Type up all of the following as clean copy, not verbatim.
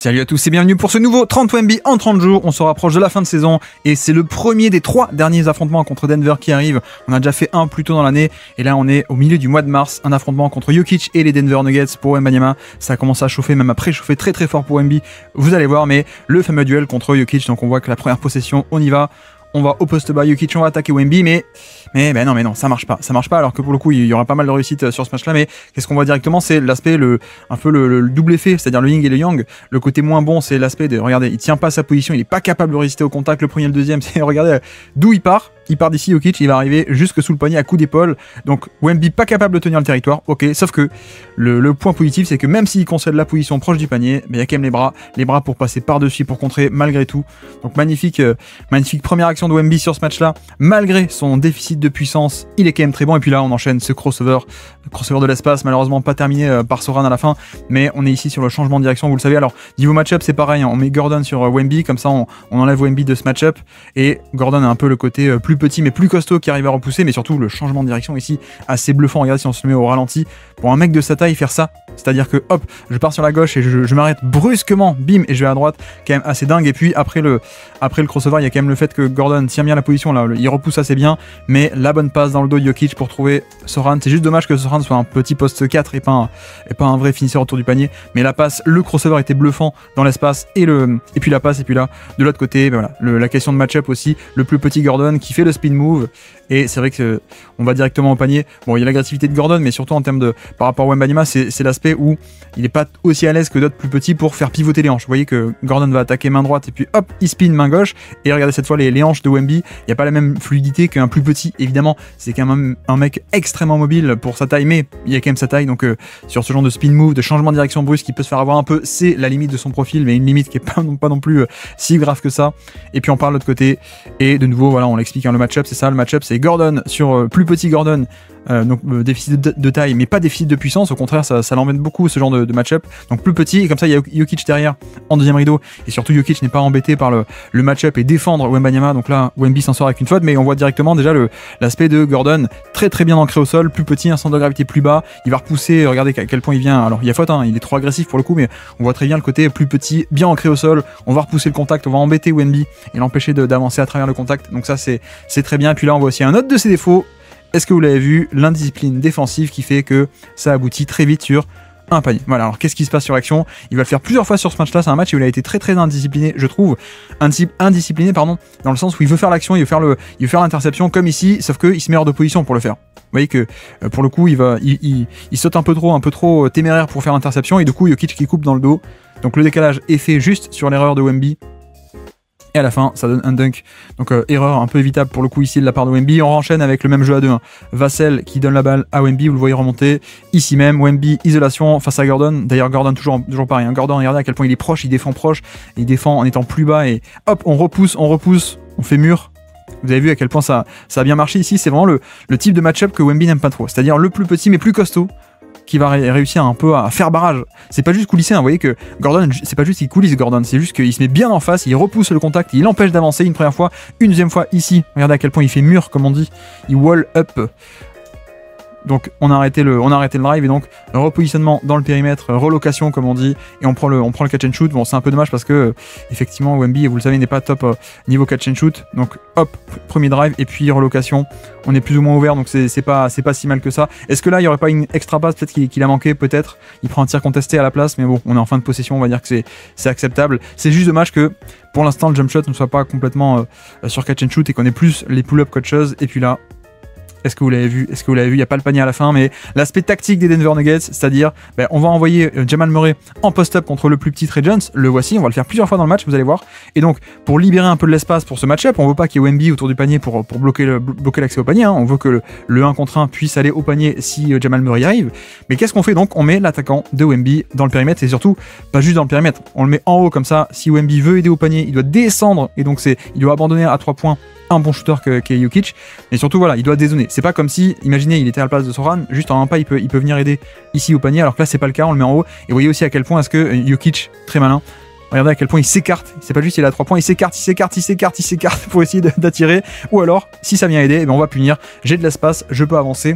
Salut à tous et bienvenue pour ce nouveau 30 Wemby en 30 jours. On se rapproche de la fin de saison et c'est le premier des 3 derniers affrontements contre Denver qui arrive. On a déjà fait un plus tôt dans l'année et là on est au milieu du mois de mars. Un affrontement contre Jokic et les Denver Nuggets pour Wembanyama. Ça a commencé à chauffer, même à préchauffer très très fort pour Wemby. Vous allez voir, mais le fameux duel contre Jokic. Donc on voit que la première possession, on y va. On va au poste bas Jokic, on va attaquer Wemby, mais non, ça marche pas. Ça marche pas alors que pour le coup, il y aura pas mal de réussite sur ce match-là. Mais qu'est-ce qu'on voit directement, c'est l'aspect, un peu le double effet, c'est-à-dire le yin et le yang. Le côté moins bon, c'est l'aspect de, regardez, il tient pas sa position, il est pas capable de résister au contact, le premier et le deuxième. C'est, regardez d'où il part. Il part d'ici, Jokic, il va arriver jusque sous le poignet à coup d'épaule. Donc Wemby pas capable de tenir le territoire, ok. Sauf que le point positif, c'est que même s'il concède la position proche du panier, il y a quand même les bras pour passer par-dessus, pour contrer malgré tout. Donc magnifique première action de Wemby sur ce match-là. Malgré son déficit de puissance, il est quand même très bon. Et puis là, on enchaîne ce crossover de l'espace, malheureusement pas terminé par Soran à la fin. Mais on est ici sur le changement de direction, vous le savez. Alors niveau match-up, c'est pareil, hein. On met Gordon sur Wemby, comme ça on enlève Wemby de ce match-up. Et Gordon a un peu le côté plus petit mais plus costaud qui arrive à repousser, mais surtout le changement de direction ici assez bluffant. Regardez si on se le met au ralenti, pour un mec de sa taille faire ça, c'est à dire que hop, je pars sur la gauche et je m'arrête brusquement, bim, et je vais à droite, quand même assez dingue. Et puis après le crossover, il y a quand même le fait que Gordon tient bien la position là, il repousse assez bien, mais la bonne passe dans le dos de Jokic pour trouver Soran. C'est juste dommage que Soran soit un petit poste 4 et pas un vrai finisseur autour du panier, mais la passe, le crossover était bluffant dans l'espace, et puis la passe, et puis là de l'autre côté, ben voilà, la question de match-up aussi, le plus petit Gordon qui fait le spin move, et c'est vrai que on va directement au panier. Bon, il y a l'agressivité de Gordon, mais surtout en termes de par rapport à Wembanyama, c'est l'aspect où il n'est pas aussi à l'aise que d'autres plus petits pour faire pivoter les hanches. Vous voyez que Gordon va attaquer main droite et puis hop, il spin main gauche, et regardez cette fois les hanches de Wemby, il n'y a pas la même fluidité qu'un plus petit, évidemment. C'est quand même un mec extrêmement mobile pour sa taille, mais il y a quand même sa taille, donc sur ce genre de spin move, de changement de direction brusque qui peut se faire avoir un peu, c'est la limite de son profil, mais une limite qui est pas non plus si grave que ça. Et puis on part de l'autre côté, et de nouveau voilà, on l'explique, hein, le match-up, c'est ça, le match-up c'est Gordon sur plus petit Gordon. Donc déficit de taille mais pas déficit de puissance, au contraire ça l'embête beaucoup ce genre de match-up. Donc plus petit, et comme ça il y a Jokic derrière en deuxième rideau, et surtout Jokic n'est pas embêté par le match-up et défendre Wembanyama. Donc là Wemby s'en sort avec une faute, mais on voit directement déjà l'aspect de Gordon très très bien ancré au sol, plus petit, un centre de gravité plus bas, il va repousser, regardez à quel point il vient, alors il y a faute, hein, il est trop agressif pour le coup, mais on voit très bien le côté plus petit, bien ancré au sol, on va repousser le contact, on va embêter Wemby et l'empêcher d'avancer à travers le contact. Donc ça c'est très bien. Et puis là on voit aussi un autre de ses défauts. Est-ce que vous l'avez vu, l'indiscipline défensive qui fait que ça aboutit très vite sur un panier. Voilà, alors qu'est-ce qui se passe sur l'action? Il va le faire plusieurs fois sur ce match-là, c'est un match où il a été très très indiscipliné, je trouve. Indiscipliné, pardon, dans le sens où il veut faire l'action, il veut faire l'interception comme ici, sauf qu'il se met hors de position pour le faire. Vous voyez que pour le coup, il saute un peu trop téméraire pour faire l'interception, et du coup, Jokic qui coupe dans le dos. Donc le décalage est fait juste sur l'erreur de Wemby. Et à la fin, ça donne un dunk. Donc erreur un peu évitable pour le coup ici de la part de Wemby. On enchaîne avec le même jeu à deux. Hein. Vassell qui donne la balle à Wemby, vous le voyez remonter. Ici même, Wemby, isolation face à Gordon. D'ailleurs, Gordon toujours pareil. Hein. Gordon, regardez à quel point il est proche, il défend proche. Il défend en étant plus bas et hop, on repousse, on fait mur. Vous avez vu à quel point ça a bien marché ici. C'est vraiment le type de match-up que Wemby n'aime pas trop. C'est-à-dire le plus petit mais plus costaud, qui va réussir un peu à faire barrage. C'est pas juste coulisser, hein. Vous voyez que Gordon, c'est pas juste qu'il coulisse Gordon, c'est juste qu'il se met bien en face, il repousse le contact, il empêche d'avancer une première fois, une deuxième fois ici. Regardez à quel point il fait mur, comme on dit, il wall up. Donc on a arrêté le drive, et donc repositionnement dans le périmètre, relocation comme on dit, et on prend le catch and shoot. Bon, c'est un peu dommage parce que effectivement Wemby, vous le savez, n'est pas top niveau catch and shoot. Donc hop, premier drive et puis relocation. On est plus ou moins ouvert, donc c'est pas si mal que ça. Est-ce que là il y aurait pas une extra passe peut-être qu'il a manqué, peut-être. Il prend un tir contesté à la place, mais bon, on est en fin de possession, on va dire que c'est acceptable. C'est juste dommage que pour l'instant le jump shot ne soit pas complètement sur catch and shoot et qu'on ait plus les pull-up qu'autre chose. Et puis là, est-ce que vous l'avez vu? Il n'y a pas le panier à la fin, mais l'aspect tactique des Denver Nuggets, c'est-à-dire, on va envoyer Jamal Murray en post-up contre le plus petit Trey Jones. Le voici, on va le faire plusieurs fois dans le match, vous allez voir. Et donc, pour libérer un peu de l'espace pour ce match-up, on veut pas qu'il y ait Wemby autour du panier pour bloquer l'accès au panier. Hein. On veut que le 1 contre 1 puisse aller au panier si Jamal Murray arrive. Mais qu'est-ce qu'on fait donc? On met l'attaquant de Wemby dans le périmètre, et surtout, pas juste dans le périmètre. On le met en haut comme ça. Si Wemby veut aider au panier, il doit descendre, et donc il doit abandonner à 3 points un bon shooter qu'est Jokic, mais surtout voilà, il doit dézonner. C'est pas comme si, imaginez, il était à la place de Soran, juste en un pas il peut venir aider ici au panier, alors que là c'est pas le cas, on le met en haut. Et vous voyez aussi à quel point est-ce que Jokic, très malin, regardez à quel point il s'écarte, c'est pas juste il est à 3 points, il s'écarte pour essayer d'attirer, ou alors si ça vient aider, on va punir, j'ai de l'espace, je peux avancer.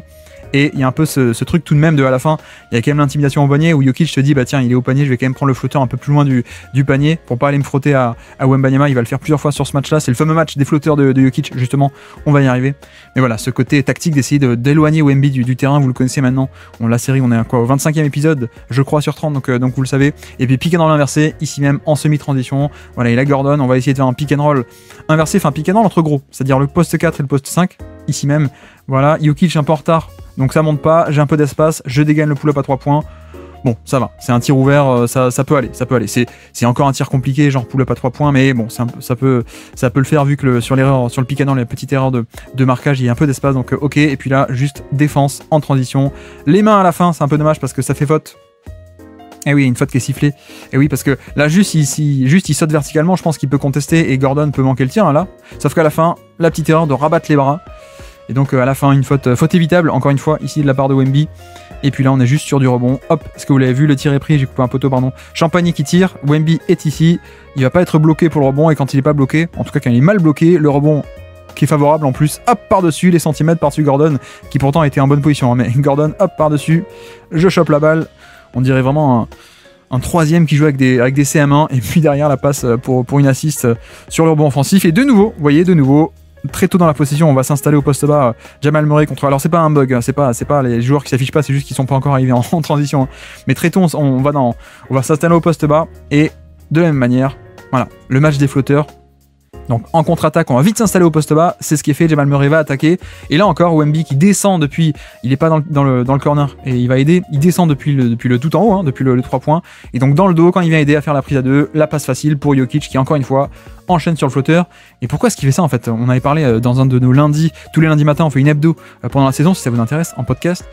Et il y a un peu ce truc tout de même de à la fin, il y a quand même l'intimidation au panier où Jokic te dit bah tiens il est au panier, je vais quand même prendre le flotteur un peu plus loin du panier pour pas aller me frotter à Wembanyama. Il va le faire plusieurs fois sur ce match-là. C'est le fameux match des flotteurs de Jokic, justement. On va y arriver. Mais voilà, ce côté tactique d'essayer d'éloigner Wemby du terrain, vous le connaissez maintenant. La série, on est à quoi, au 25e épisode, je crois, sur 30, donc vous le savez. Et puis pick and roll inversé, ici même en semi-transition. Voilà, il a Gordon, on va essayer de faire un pick and roll inversé, enfin pick and roll entre gros, c'est-à-dire le poste 4 et le poste 5, ici même. Voilà, Jokic un peu en retard, donc ça monte pas, j'ai un peu d'espace, je dégaine le pull-up à 3 points. Bon, ça va, c'est un tir ouvert, ça peut aller. C'est encore un tir compliqué, genre pull-up à 3 points, mais bon, ça peut le faire vu que sur le pick and roll, la petite erreur de marquage, il y a un peu d'espace, donc ok. Et puis là, juste défense en transition. Les mains à la fin, c'est un peu dommage parce que ça fait faute. Et oui, une faute qui est sifflée. Et oui, parce que là, juste il saute verticalement, je pense qu'il peut contester et Gordon peut manquer le tir, hein, là. Sauf qu'à la fin, la petite erreur de rabattre les bras. Et donc à la fin, une faute évitable, encore une fois, ici de la part de Wemby. Et puis là, on est juste sur du rebond. Hop, est-ce que vous l'avez vu, le tir est pris, j'ai coupé un poteau, pardon. Champagny qui tire, Wemby est ici. Il va pas être bloqué pour le rebond, et quand il est pas bloqué, en tout cas quand il est mal bloqué, le rebond qui est favorable en plus, hop, par-dessus, les centimètres par-dessus Gordon, qui pourtant était en bonne position. Hein, mais Gordon, hop, par-dessus, je chope la balle. On dirait vraiment un troisième qui joue avec des CM1, et puis derrière la passe pour une assist sur le rebond offensif. Et de nouveau, vous voyez, très tôt dans la possession, on va s'installer au poste bas. Jamal Murray contre. Alors c'est pas un bug, hein, c'est pas les joueurs qui s'affichent pas, c'est juste qu'ils sont pas encore arrivés en transition. Hein. Mais très tôt, on va s'installer au poste bas et de la même manière, voilà, le match des flotteurs. Donc en contre-attaque, on va vite s'installer au poste bas, c'est ce qui est fait, Jamal Murray va attaquer, et là encore, Wemby qui descend depuis, il est pas dans le corner, et il va aider, il descend depuis le tout en haut, hein, depuis le 3 points, et donc dans le dos, quand il vient aider à faire la prise à 2, la passe facile pour Jokic, qui encore une fois, enchaîne sur le flotteur. Et pourquoi est-ce qu'il fait ça en fait? On avait parlé dans un de nos lundis, tous les lundis matins, on fait une hebdo pendant la saison, si ça vous intéresse, en podcast.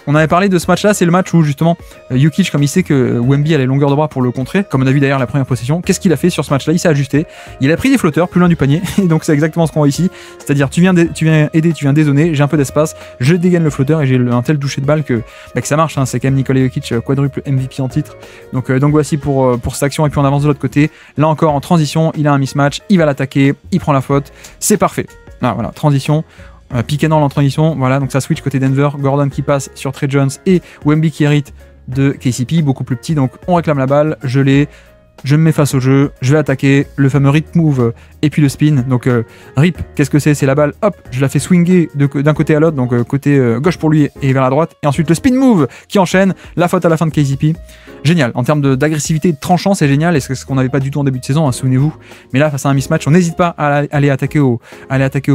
On avait parlé de ce match-là, c'est le match où justement Jokic, comme il sait que Wemby a les longueurs de bras pour le contrer, comme on a vu d'ailleurs la première possession, qu'est-ce qu'il a fait sur ce match-là? Il s'est ajusté, il a pris des flotteurs plus loin du panier, et donc c'est exactement ce qu'on voit ici, c'est-à-dire tu viens aider, tu viens dézoner, j'ai un peu d'espace, je dégaine le flotteur et j'ai un tel toucher de balle que ça marche, hein, c'est quand même Nikola Jokic, quadruple MVP en titre, donc voici pour cette action, et puis on avance de l'autre côté, là encore en transition, il a un mismatch, il va l'attaquer, il prend la faute, c'est parfait, ah, voilà, transition. Pick and roll en transition, voilà, donc ça switch côté Denver, Gordon qui passe sur Trey Jones et Wemby qui hérite de KCP, beaucoup plus petit, donc on réclame la balle, je me mets face au jeu, je vais attaquer, le fameux rip move et puis le spin, donc rip, qu'est-ce que c'est la balle, hop, je la fais swinger d'un côté à l'autre, donc côté gauche pour lui et vers la droite, et ensuite le spin move qui enchaîne, la faute à la fin de KCP, génial, en termes d'agressivité et de tranchant, c'est génial, et c'est ce qu'on n'avait pas du tout en début de saison, hein, souvenez-vous, mais là face à un mismatch, on n'hésite pas à aller attaquer au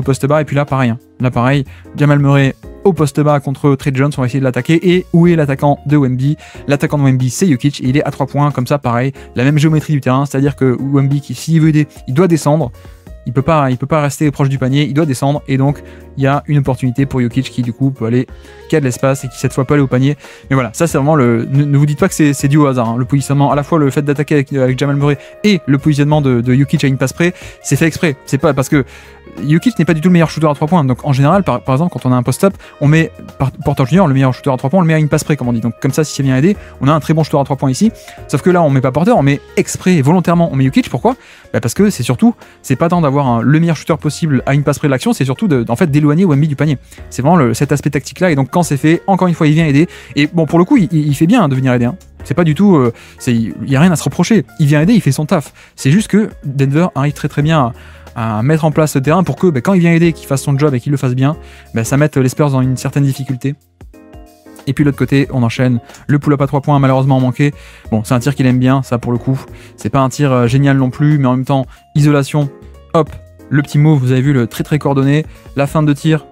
poste bas, et puis là pareil, hein. Là pareil, Jamal Murray au poste bas contre Trey Jones, on va essayer de l'attaquer, et où est l'attaquant de Wemby? L'attaquant de Wemby c'est Jokic, et il est à 3 points, comme ça pareil, la même géométrie du terrain, c'est-à-dire que Wemby, s'il veut aider, il doit descendre, il peut pas rester proche du panier, il doit descendre, et donc il y a une opportunité pour Jokic qui du coup peut aller, qui a de l'espace et qui cette fois peut aller au panier. Mais voilà, ça c'est vraiment ne vous dites pas que c'est dû au hasard, hein. Le positionnement, à la fois le fait d'attaquer avec Jamal Murray et le positionnement de Jokic à une passe près, c'est fait exprès, c'est pas parce que Jokic n'est pas du tout le meilleur shooter à 3 points, donc en général, par exemple, quand on a un post-up, on met Porter Junior, le meilleur shooter à 3 points, on le met à une passe près, comme on dit. Donc comme ça, si ça vient aider, on a un très bon shooter à 3 points ici. Sauf que là, on met pas Porter, on met exprès, volontairement, on met Jokic. Pourquoi? Parce que c'est pas tant d'avoir le meilleur shooter possible à une passe près de l'action, c'est surtout d'éloigner Wemby du panier. C'est vraiment cet aspect tactique-là, et donc quand c'est fait, encore une fois, il vient aider. Et bon, pour le coup, il fait bien de venir aider, hein. C'est pas du tout, il y a rien à se reprocher. Il vient aider, il fait son taf. C'est juste que Denver arrive très très bien à mettre en place ce terrain pour que quand il vient aider, qu'il fasse son job et qu'il le fasse bien, ça mette les Spurs dans une certaine difficulté. Et puis de l'autre côté, on enchaîne le pull-up à 3 points, malheureusement manqué. Bon, c'est un tir qu'il aime bien, ça pour le coup. C'est pas un tir génial non plus, mais en même temps, isolation, hop, le petit move, vous avez vu, le très très coordonné, la fin de tir,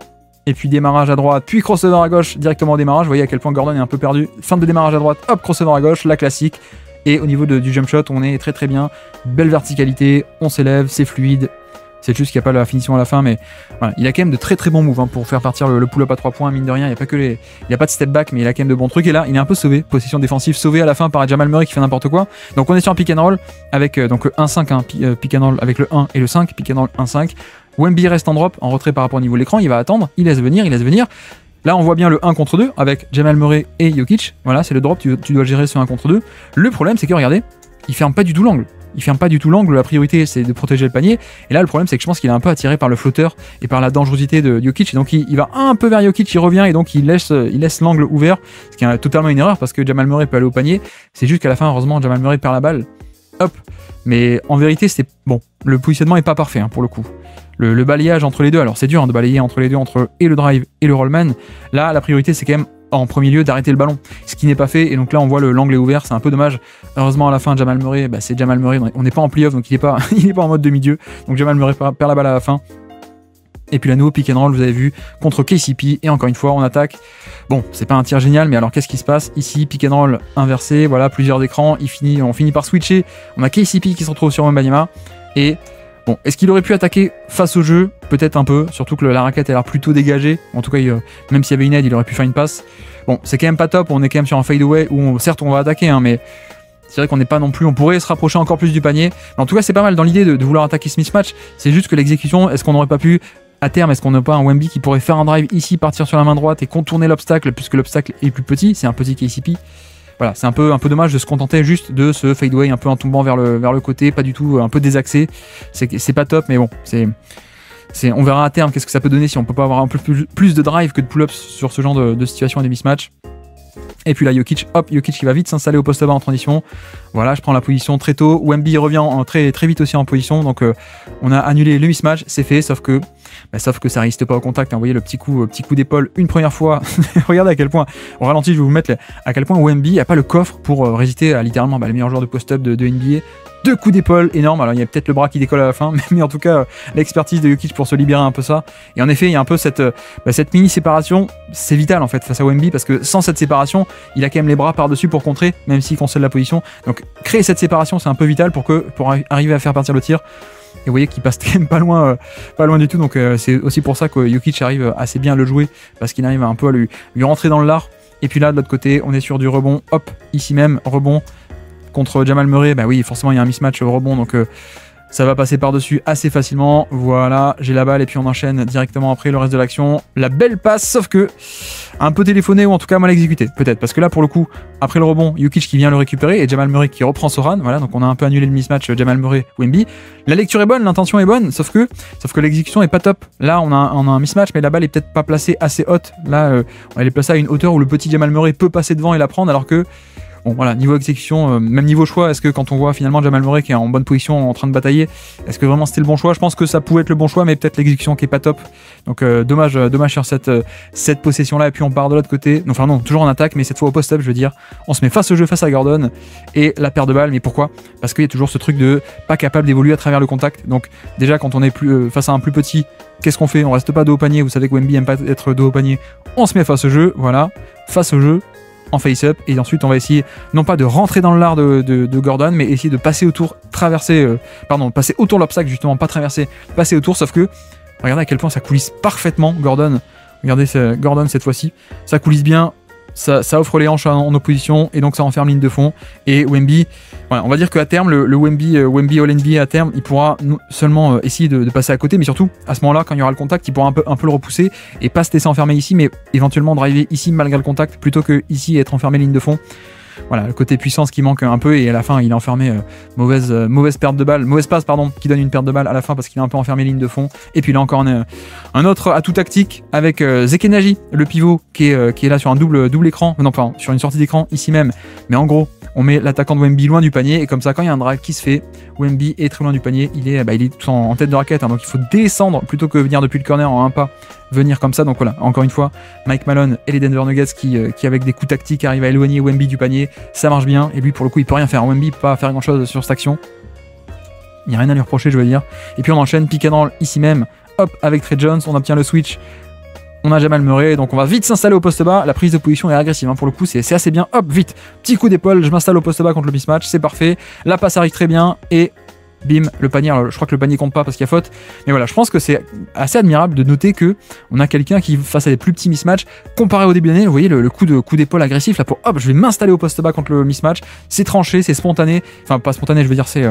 et puis démarrage à droite, puis crossover à gauche, directement au démarrage. Vous voyez à quel point Gordon est un peu perdu. Fin de démarrage à droite, hop, crossover à gauche, la classique. Et au niveau du jump shot, on est très très bien. Belle verticalité, on s'élève, c'est fluide. C'est juste qu'il n'y a pas la finition à la fin, mais voilà, il a quand même de très très bons moves, hein, pour faire partir le pull-up à 3 points, mine de rien. Il n'y a pas de step back, mais il a quand même de bons trucs. Et là, il est un peu sauvé, position défensive sauvée à la fin par Jamal Murray qui fait n'importe quoi. Donc on est sur un pick and roll avec donc 1-5, hein, pick and roll avec le 1 et le 5, pick and roll 1-5. Wemby reste en drop, en retrait par rapport au niveau de l'écran, il va attendre, il laisse venir. Là, on voit bien le 1 contre 2 avec Jamal Murray et Jokic. Voilà, c'est le drop, tu dois gérer ce 1 contre 2. Le problème, c'est que regardez, il ferme pas du tout l'angle. il ferme pas du tout l'angle, la priorité c'est de protéger le panier, et là le problème c'est que je pense qu'il est un peu attiré par le flotteur et par la dangerosité de Jokic, et donc il va un peu vers Jokic, il revient, et donc il laisse l'angle ouvert, ce qui est totalement une erreur, parce que Jamal Murray peut aller au panier, c'est juste qu'à la fin, heureusement, Jamal Murray perd la balle, hop, mais en vérité, c'est bon, le positionnement est pas parfait pour le coup. Le balayage entre les deux, alors c'est dur de balayer entre les deux, entre et le drive et le rollman. Là, la priorité, c'est quand même en premier lieu d'arrêter le ballon, ce qui n'est pas fait, et donc là on voit l'angle est ouvert, c'est un peu dommage. Heureusement à la fin, Jamal Murray, c'est Jamal Murray, on n'est pas en playoff, donc il est pas en mode demi-dieu, donc Jamal Murray perd la balle à la fin. Et puis là, nouveau pick and roll, vous avez vu, contre KCP, et encore une fois, on attaque. Bon, c'est pas un tir génial, mais alors qu'est-ce qui se passe ici? Pick and roll inversé, voilà, plusieurs écrans, on finit par switcher. On a KCP qui se retrouve sur Wembanyama, et bon, est-ce qu'il aurait pu attaquer face au jeu? Peut-être un peu, surtout que la raquette a l'air plutôt dégagée. En tout cas, même s'il y avait une aide, il aurait pu faire une passe. Bon, c'est quand même pas top, on est quand même sur un fadeaway où certes on va attaquer, mais c'est vrai qu'on n'est pas non plus, on pourrait se rapprocher encore plus du panier. Mais en tout cas, c'est pas mal dans l'idée de vouloir attaquer ce mismatch. C'est juste que l'exécution, est-ce qu'on n'aurait pas pu, à terme, est-ce qu'on n'a pas un Wemby qui pourrait faire un drive ici, partir sur la main droite et contourner l'obstacle, puisque l'obstacle est plus petit, c'est un petit KCP. Voilà, c'est un peu dommage de se contenter juste de ce fadeaway un peu en tombant vers le côté, pas du tout, un peu désaxé. C'est pas top, mais bon, on verra à terme qu'est-ce que ça peut donner si on peut pas avoir un peu plus de drive que de pull-ups sur ce genre de situation et de mismatch. Et puis là, Jokic qui va vite s'installer au poste bas en transition. Voilà, je prends la position très tôt. Wemby revient très, très vite aussi en position. Donc on a annulé le mismatch, c'est fait, sauf que ça résiste pas au contact. Vous voyez le petit coup d'épaule une première fois. Regardez à quel point, au ralenti, je vais vous mettre à quel point Wemby n'a pas le coffre pour résister à littéralement le meilleur joueur de post-up de NBA. 2 coups d'épaule énormes, alors il y a peut-être le bras qui décolle à la fin, mais en tout cas l'expertise de Jokic pour se libérer un peu ça. Et en effet, il y a un peu cette mini séparation, c'est vital en fait face à Wemby, parce que sans cette séparation, il a quand même les bras par-dessus pour contrer, même s'il concède la position. Donc créer cette séparation, c'est un peu vital pour arriver à faire partir le tir. Et vous voyez qu'il passe quand même pas loin du tout, donc c'est aussi pour ça que Jokic arrive assez bien à le jouer, parce qu'il arrive un peu à lui rentrer dans le lard. Et puis là, de l'autre côté, on est sur du rebond, hop, ici même, rebond contre Jamal Murray, bah oui, forcément il y a un mismatch au rebond, donc ça va passer par-dessus assez facilement. Voilà, j'ai la balle et puis on enchaîne directement après le reste de l'action. La belle passe, sauf que un peu téléphoné ou en tout cas mal exécuté, peut-être, parce que là pour le coup, après le rebond, Jokic qui vient le récupérer et Jamal Murray qui reprend Soran. Voilà, donc on a un peu annulé le mismatch Jamal Murray-Wemby. La lecture est bonne, l'intention est bonne, sauf que l'exécution est pas top. Là on a un mismatch, mais la balle est peut-être pas placée assez haute. Là, elle est placée à une hauteur où le petit Jamal Murray peut passer devant et la prendre, alors que bon voilà, niveau exécution, même niveau choix, est-ce que quand on voit finalement Jamal Murray qui est en bonne position en train de batailler, est-ce que vraiment c'était le bon choix? Je pense que ça pouvait être le bon choix, mais peut-être l'exécution qui est pas top. Donc dommage sur cette possession là. Et puis on part de l'autre côté, non, toujours en attaque, mais cette fois au post-up, je veux dire. On se met face au jeu, face à Gordon, et la perte de balle. Mais pourquoi? Parce qu'il y a toujours ce truc de pas capable d'évoluer à travers le contact. Donc déjà quand on est face à un plus petit, qu'est-ce qu'on fait? On reste pas dos au panier. Vous savez que Wemby aime pas être dos au panier. On se met face au jeu, voilà, face au jeu, en face-up, et ensuite on va essayer non pas de rentrer dans le lard de Gordon, mais essayer de passer autour, passer autour de l'obstacle, justement, pas traverser, passer autour, sauf que regardez à quel point ça coulisse parfaitement Gordon. Regardez Gordon cette fois-ci, ça coulisse bien, ça offre les hanches en opposition, et donc ça enferme ligne de fond. Et Wemby, voilà, on va dire qu'à terme, le Wemby All-NBA à terme, il pourra seulement essayer de passer à côté, mais surtout à ce moment-là, quand il y aura le contact, il pourra un peu le repousser et pas se laisser enfermer ici, mais éventuellement driver ici malgré le contact, plutôt que ici être enfermé ligne de fond. Voilà, le côté puissance qui manque un peu, et à la fin il est enfermé, mauvaise perte de balle, mauvaise passe pardon, qui donne une perte de balle à la fin parce qu'il est un peu enfermé ligne de fond. Et puis là encore un autre atout tactique avec Zekenaji, le pivot qui est là sur un double écran, non pas sur une sortie d'écran ici même, mais en gros on met l'attaquant de Wemby loin du panier, et comme ça quand il y a un drive qui se fait, Wemby est très loin du panier, il est tout en tête de raquette, donc il faut descendre plutôt que venir depuis le corner en un pas, venir comme ça. Donc voilà, encore une fois, Mike Malone et les Denver Nuggets qui avec des coups tactiques arrivent à éloigner Wemby du panier, ça marche bien, et lui pour le coup il peut rien faire, Wemby peut pas faire grand chose sur cette action, il n'y a rien à lui reprocher, je veux dire. Et puis on enchaîne pick and roll ici même, hop, avec Trey Jones, on obtient le switch. On a Jamal Murray, donc on va vite s'installer au poste bas. La prise de position est agressive, pour le coup, c'est assez bien. Hop, vite, petit coup d'épaule, je m'installe au poste bas contre le mismatch, c'est parfait. La passe arrive très bien, et bim, le panier. Alors, je crois que le panier compte pas parce qu'il y a faute, mais voilà, je pense que c'est assez admirable de noter que on a quelqu'un qui, face à des plus petits mismatchs, comparé au début de l'année, vous voyez le coup d'épaule agressif là pour hop, je vais m'installer au poste bas contre le mismatch. C'est tranché, c'est spontané, enfin pas spontané, je veux dire c'est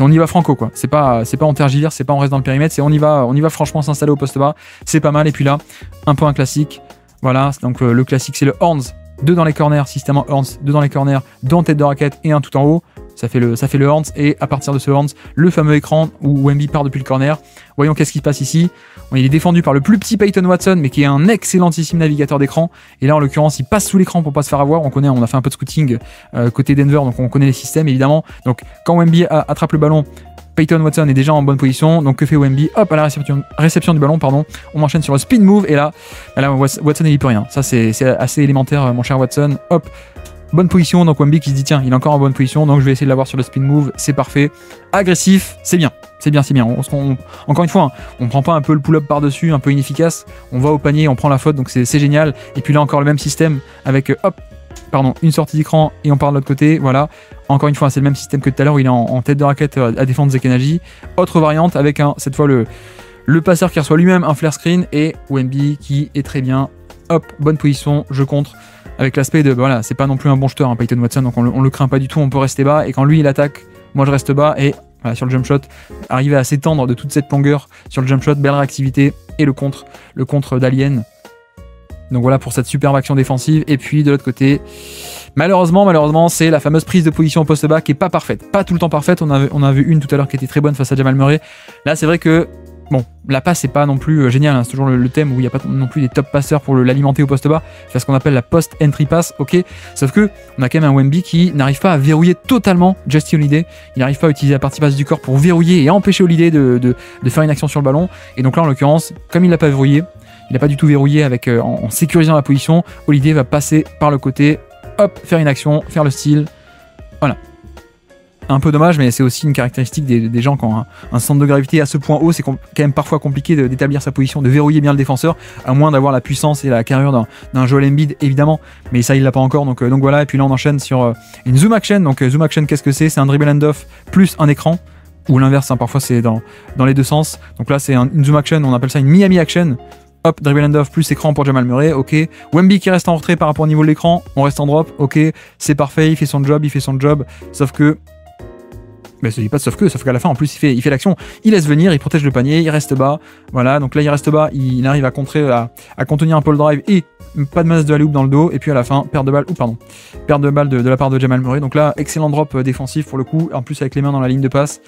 on y va franco quoi. C'est pas on tergiverse, c'est pas on reste dans le périmètre, c'est on y va franchement s'installer au poste bas. C'est pas mal. Et puis là, un peu un classique. Voilà, donc le classique c'est le horns, 2 dans les corners, systémement horns, 2 dans les corners, 2 en tête de raquette et un tout en haut. ça fait le hands, et à partir de ce hands, le fameux écran où Wemby part depuis le corner. Voyons qu'est-ce qui se passe ici. Bon, il est défendu par le plus petit Peyton Watson, mais qui est un excellentissime navigateur d'écran. Et là, en l'occurrence, il passe sous l'écran pour pas se faire avoir. On a fait un peu de scouting côté Denver, donc on connaît les systèmes évidemment. Donc quand Wemby attrape le ballon, Peyton Watson est déjà en bonne position. Donc que fait Wemby? Hop, à la réception du ballon, pardon. On enchaîne sur le spin move, et là Watson il y peut rien. Ça c'est assez élémentaire, mon cher Watson. Hop. Bonne position, donc Wemby qui se dit tiens, il est encore en bonne position, donc je vais essayer de l'avoir sur le spin move, c'est parfait. Agressif, c'est bien. Encore une fois, hein, on prend pas un peu le pull-up par-dessus, un peu inefficace, on va au panier, on prend la faute, donc c'est génial. Et puis là encore le même système avec une sortie d'écran et on part de l'autre côté, voilà. Encore une fois, c'est le même système que tout à l'heure où il est en tête de raquette à défendre Zekenaji. Autre variante avec cette fois le passeur qui reçoit lui-même un flare screen et Wemby qui est très bien. Hop, bonne position, je contre. Avec l'aspect de, voilà, c'est pas non plus un bon jeteur, hein, Peyton Watson, donc on le craint pas du tout, on peut rester bas, et quand lui il attaque, moi je reste bas, et voilà, sur le jump shot, arriver à s'étendre de toute cette longueur sur le jump shot, belle réactivité, et le contre d'Alien. Donc voilà pour cette superbe action défensive, et puis de l'autre côté, malheureusement, c'est la fameuse prise de position au poste bas qui est pas parfaite, pas tout le temps parfaite, on a vu une tout à l'heure qui était très bonne face à Jamal Murray, là c'est vrai que bon, la passe c'est pas non plus génial, hein. C'est toujours le thème où il n'y a pas non plus des top passeurs pour l'alimenter au poste bas, c'est ce qu'on appelle la post-entry pass, ok. Sauf que on a quand même un Wemby qui n'arrive pas à verrouiller totalement Justin Holiday, il n'arrive pas à utiliser la partie basse du corps pour verrouiller et empêcher Holiday de faire une action sur le ballon, et donc là en l'occurrence, comme il l'a pas verrouillé, il n'a pas du tout verrouillé en sécurisant la position, Holiday va passer par le côté, hop, faire une action, faire le steal, voilà. Un peu dommage, mais c'est aussi une caractéristique des gens qui ont un centre de gravité à ce point haut, c'est quand même parfois compliqué d'établir sa position, de verrouiller bien le défenseur, à moins d'avoir la puissance et la carrure d'un Joel Embiid évidemment, mais ça il l'a pas encore, donc voilà. Et puis là on enchaîne sur une zoom action. Donc zoom action, qu'est-ce que c'est un dribble hand-off plus un écran, ou l'inverse, hein, parfois c'est dans les deux sens. Donc là c'est une zoom action, on appelle ça une Miami action. Hop, dribble hand-off plus écran pour Jamal Murray, ok. Wemby qui reste en retrait par rapport au niveau de l'écran, on reste en drop, ok, c'est parfait, il fait son job, sauf que mais ça dit pas sauf qu'à la fin en plus il fait l'action, il laisse venir, il protège le panier, il reste bas, voilà. Donc là il reste bas, il arrive à contrer, à contenir un peu le drive, et pas de menace de alley-oop dans le dos, et puis à la fin perte de balle de la part de Jamal Murray. Donc là excellent drop défensif pour le coup, en plus avec les mains dans la ligne de passe.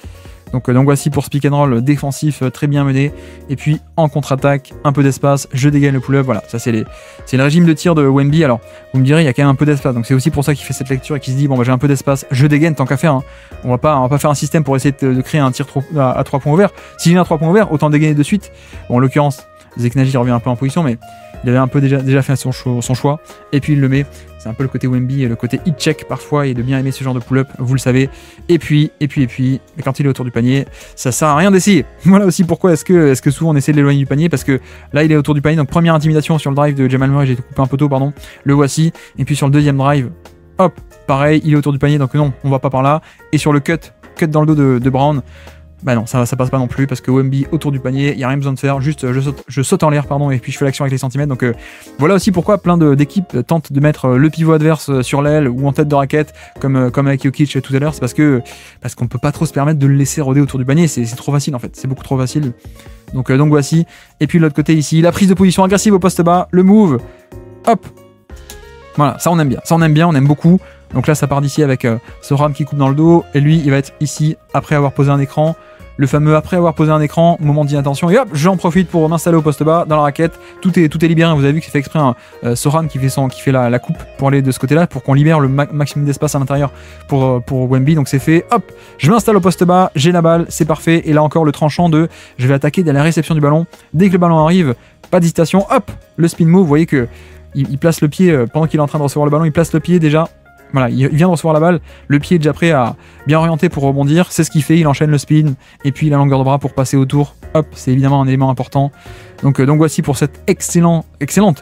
Donc voici pour ce pick and roll défensif très bien mené, et puis en contre-attaque, un peu d'espace, je dégaine le pull-up, voilà, ça c'est le régime de tir de Wemby. Alors vous me direz, il y a quand même un peu d'espace, donc c'est aussi pour ça qu'il fait cette lecture et qu'il se dit bon bah j'ai un peu d'espace, je dégaine tant qu'à faire, hein. On va pas faire un système pour essayer de créer un tir à 3 points ouverts. Si j'ai un 3 points ouverts, autant dégainer de suite. Bon, en l'occurrence, Zekenaji revient un peu en position, mais il avait un peu déjà fait son choix, et puis il le met. C'est un peu le côté Wemby, le côté hit check parfois, et de bien aimer ce genre de pull-up, vous le savez. Et puis, mais quand il est autour du panier, ça sert à rien d'essayer. Voilà aussi pourquoi est-ce que souvent on essaie de l'éloigner du panier, parce que là il est autour du panier, donc première intimidation sur le drive de Jamal Murray, j'ai été coupé un peu tôt, pardon, le voici. Et puis sur le deuxième drive, hop, pareil, il est autour du panier, donc non, on va pas par là. Et sur le cut dans le dos de Brown, bah non, ça passe pas non plus, parce que Wemby autour du panier, il n'y a rien besoin de faire, juste je saute en l'air, pardon, et puis je fais l'action avec les centimètres. Donc voilà aussi pourquoi plein d'équipes tentent de mettre le pivot adverse sur l'aile ou en tête de raquette, comme avec Jokic tout à l'heure. C'est parce qu'on peut pas trop se permettre de le laisser rôder autour du panier, c'est trop facile en fait, c'est beaucoup trop facile. Donc voici, et puis de l'autre côté ici, la prise de position agressive au poste bas, le move, hop, voilà, ça on aime bien, on aime beaucoup. Donc là ça part d'ici avec Soran qui coupe dans le dos, et lui il va être ici après avoir posé un écran. Le fameux après avoir posé un écran, moment d'inattention, et hop, j'en profite pour m'installer au poste bas dans la raquette. Tout est libéré, vous avez vu que c'est fait exprès, Soran qui fait la coupe pour aller de ce côté là, pour qu'on libère le maximum d'espace à l'intérieur pour Wemby. Donc c'est fait, hop, je m'installe au poste bas, j'ai la balle, c'est parfait. Et là encore le tranchant je vais attaquer dès la réception du ballon. Dès que le ballon arrive, pas d'hésitation, hop, le spin move, vous voyez que il place le pied, pendant qu'il est en train de recevoir le ballon, il place le pied déjà. Voilà, il vient de recevoir la balle, le pied est déjà prêt à bien orienter pour rebondir, c'est ce qu'il fait, il enchaîne le spin, et puis la longueur de bras pour passer autour, hop, c'est évidemment un élément important. Donc voici pour cette excellente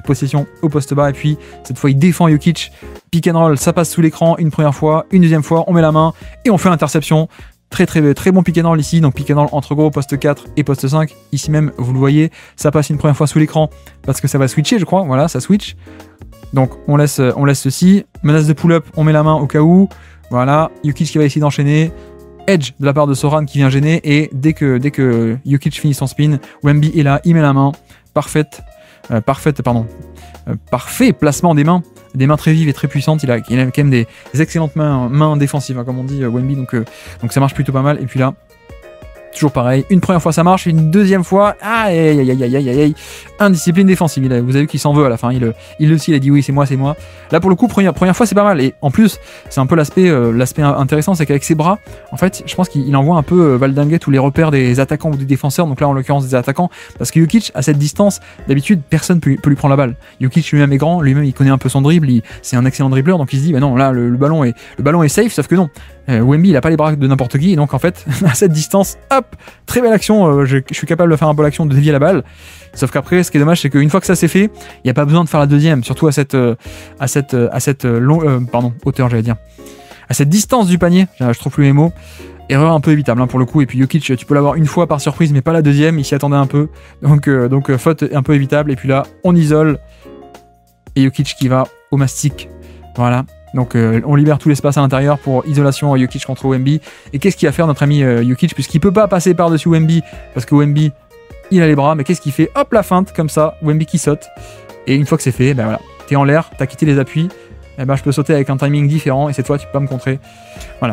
possession au poste bas, et puis cette fois il défend Jokic, pick and roll, ça passe sous l'écran une première fois, une deuxième fois, on met la main, et on fait l'interception. Très bon pick and roll ici, donc pick and roll entre gros poste 4 et poste 5, ici même vous le voyez, ça passe une première fois sous l'écran, parce que ça va switcher je crois, voilà, ça switch. Donc on laisse ceci, menace de pull-up, on met la main au cas où, voilà, Jokic qui va essayer d'enchaîner, edge de la part de Soran qui vient gêner, et dès que Jokic finit son spin, Wemby est là, il met la main, parfait placement des mains des mains très vives et très puissantes. Il a quand même des excellentes mains défensives, hein, comme on dit, Wemby. Donc ça marche plutôt pas mal. Et puis là, toujours pareil, une première fois ça marche, une deuxième fois, aïe, indiscipline défensive. Vous avez vu qu'il s'en veut à la fin, il aussi, il a dit oui, c'est moi. Là pour le coup, première fois c'est pas mal. Et en plus, c'est un peu l'aspect intéressant, c'est qu'avec ses bras, en fait, je pense qu'il envoie un peu valdinguer tous les repères des attaquants ou des défenseurs, donc là en l'occurrence des attaquants, parce que Jokic, à cette distance, d'habitude, personne peut lui prendre la balle. Jokic lui-même est grand, lui-même il connaît un peu son dribble, c'est un excellent dribbleur, donc il se dit, bah non, là le ballon est safe, sauf que non. Wemby il a pas les bras de n'importe qui, et donc en fait à cette distance, hop, très belle action, je suis capable de faire un peu l'action de dévier la balle, sauf qu'après ce qui est dommage c'est qu'une fois que ça c'est fait, il n'y a pas besoin de faire la deuxième, surtout à cette hauteur, j'allais dire, à cette distance du panier, je trouve plus mes mots. Erreur un peu évitable, hein, pour le coup, et puis Jokic tu peux l'avoir une fois par surprise mais pas la deuxième, il s'y attendait un peu, donc faute un peu évitable, et puis là on isole et Jokic qui va au mastic, voilà. Donc on libère tout l'espace à l'intérieur pour isolation Jokic contre Wemby. Et qu'est-ce qu'il va faire notre ami Jokic, puisqu'il peut pas passer par-dessus Wemby parce que Wemby il a les bras, mais qu'est-ce qu'il fait? Hop, la feinte comme ça, Wemby qui saute. Et une fois que c'est fait, ben voilà, t'es en l'air, t'as quitté les appuis, et ben je peux sauter avec un timing différent et cette fois tu peux pas me contrer.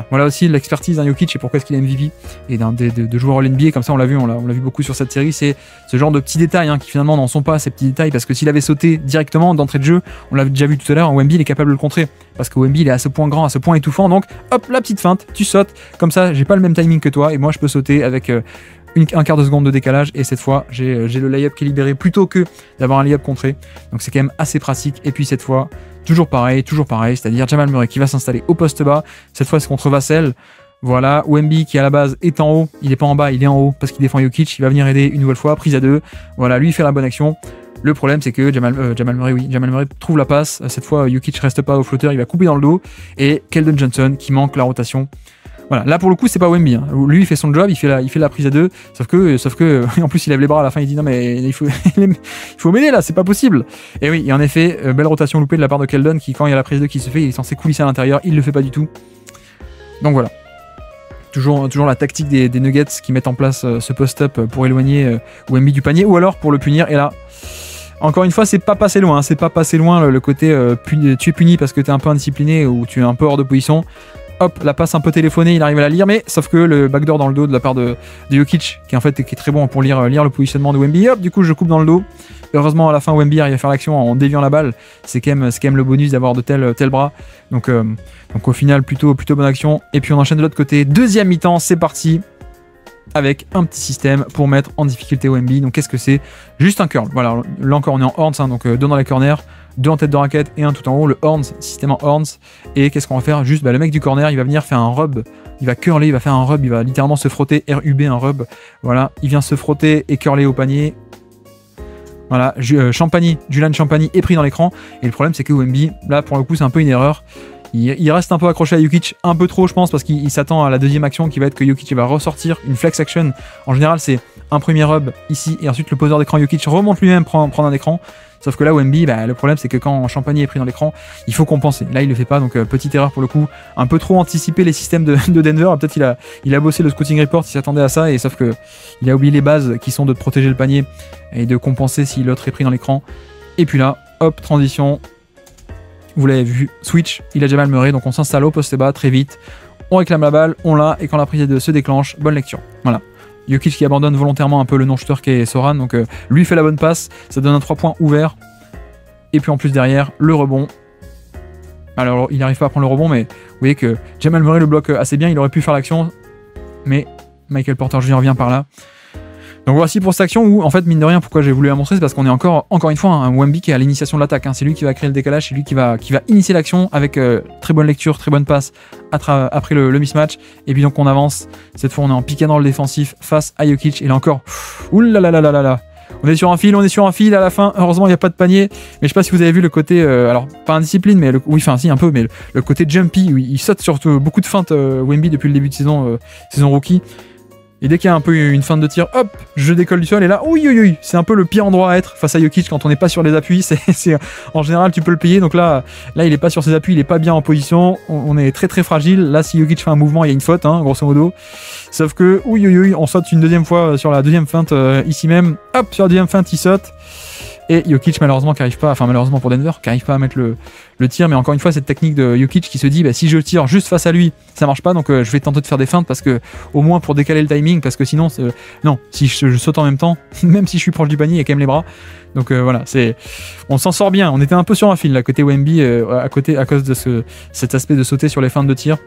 Voilà aussi l'expertise d'un Jokic et pourquoi est-ce qu'il est MVP et de joueurs All-NBA, comme ça on l'a vu beaucoup sur cette série, c'est ce genre de petits détails, hein, qui finalement n'en sont pas ces petits détails, parce que s'il avait sauté directement d'entrée de jeu, on l'a déjà vu tout à l'heure, Wemby il est capable de le contrer, parce que Wemby il est à ce point grand, à ce point étouffant, donc hop, la petite feinte, tu sautes, comme ça j'ai pas le même timing que toi et moi je peux sauter avec un quart de seconde de décalage, et cette fois j'ai le layup qui est libéré plutôt que d'avoir un layup contré, donc c'est quand même assez pratique. Et puis cette fois toujours pareil, c'est-à-dire Jamal Murray qui va s'installer au poste bas, cette fois c'est contre Vassell. Voilà, Wemby qui à la base est en haut, il est pas en bas, il est en haut parce qu'il défend Jokic, il va venir aider une nouvelle fois, prise à deux, voilà, lui il fait la bonne action. Le problème c'est que Jamal Murray trouve la passe, cette fois Jokic reste pas au flotteur, il va couper dans le dos, et Keldon Johnson qui manque la rotation. Voilà, là pour le coup c'est pas Wemby, hein. Lui il fait son job, il fait la prise à deux, sauf que en plus il lève les bras à la fin, il dit non mais il faut m'aider là, c'est pas possible. Et oui, et en effet, belle rotation loupée de la part de Keldon qui, quand il y a la prise 2 qui se fait, il est censé coulisser à l'intérieur, il le fait pas du tout. Donc voilà. Toujours la tactique des Nuggets qui mettent en place ce post-up pour éloigner Wemby du panier, ou alors pour le punir, et là encore une fois c'est pas passé loin, le côté tu es puni parce que t'es un peu indiscipliné ou tu es un peu hors de position. Hop, la passe un peu téléphonée, il arrive à la lire, mais sauf que le backdoor dans le dos de la part de Jokic, qui est très bon pour lire le positionnement de Wemby, hop, du coup je coupe dans le dos. Heureusement à la fin Wemby arrive à faire l'action en déviant la balle, c'est quand même le bonus d'avoir de tels bras, donc au final plutôt bonne action. Et puis on enchaîne de l'autre côté, deuxième mi-temps, c'est parti, avec un petit système pour mettre en difficulté Wemby. Donc qu'est-ce que c'est? Juste un curl, voilà, là encore on est en horns, hein, donc deux dans les corners, deux en tête de raquette et un tout en haut, le horns, système en horns. Et qu'est-ce qu'on va faire? Juste le mec du corner, il va venir faire un rub, il va curler, il va faire un rub, il va littéralement se frotter, RUB, un rub, voilà, il vient se frotter et curler au panier. Voilà, Julian Champagny est pris dans l'écran, et le problème c'est que Wemby, là pour le coup c'est un peu une erreur. Il reste un peu accroché à Jokic, un peu trop je pense, parce qu'il s'attend à la deuxième action qui va être que Jokic va ressortir une flex action. En général c'est un premier hub ici et ensuite le poseur d'écran Jokic remonte lui-même prendre un écran. Sauf que là Wemby, le problème c'est que quand Champagny est pris dans l'écran, il faut compenser. Là il le fait pas, donc petite erreur pour le coup. Un peu trop anticipé les systèmes de Denver. Peut-être il a bossé le scouting report, il s'attendait à ça, et sauf que il a oublié les bases qui sont de protéger le panier et de compenser si l'autre est pris dans l'écran. Et puis là, hop, transition. Vous l'avez vu, switch, il a Jamal Murray, donc on s'installe au poste bas très vite. On réclame la balle, on l'a, et quand la prise se déclenche, bonne lecture. Voilà. Jokic qui abandonne volontairement un peu le non-shooter qui est Soran, donc lui fait la bonne passe, ça donne un 3 points ouvert. Et puis en plus derrière, le rebond. Alors il n'arrive pas à prendre le rebond, mais vous voyez que Jamal Murray le bloque assez bien, il aurait pu faire l'action, mais Michael Porter Jr. vient par là. Donc voici pour cette action où, en fait, mine de rien, pourquoi j'ai voulu la montrer, c'est parce qu'on est encore une fois un Wemby qui est à l'initiation de l'attaque, hein. C'est lui qui va créer le décalage, c'est lui qui va initier l'action avec très bonne lecture, très bonne passe après le mismatch. Et puis donc on avance, cette fois on est en pick and roll défensif face à Jokic, et là encore, oulalalala. On est sur un fil à la fin, heureusement il n'y a pas de panier, mais je sais pas si vous avez vu le côté, alors pas indiscipline, mais un peu, mais le côté jumpy, où il saute sur beaucoup de feintes Wemby depuis le début de saison rookie. Et dès qu'il y a un peu une feinte de tir, hop, je décolle du sol, et là, oui, c'est un peu le pire endroit à être face à Jokic quand on n'est pas sur les appuis. En général, tu peux le payer. Donc là, il est pas sur ses appuis, il est pas bien en position. On est très très fragile. Là, si Jokic fait un mouvement, il y a une faute, hein, grosso modo. Sauf que, on saute une deuxième fois sur la deuxième feinte ici même. Hop, sur la deuxième feinte, il saute. Et Jokic malheureusement qui arrive pas, enfin malheureusement pour Denver, qui arrive pas à mettre le tir, mais encore une fois cette technique de Jokic qui se dit bah, si je tire juste face à lui, ça marche pas, donc je vais tenter de faire des feintes parce que au moins pour décaler le timing, parce que sinon non, si je saute en même temps, même si je suis proche du panier, il y a quand même les bras. Donc voilà, on s'en sort bien. On était un peu sur un fil là côté Wemby à cause de cet aspect de sauter sur les feintes de tir.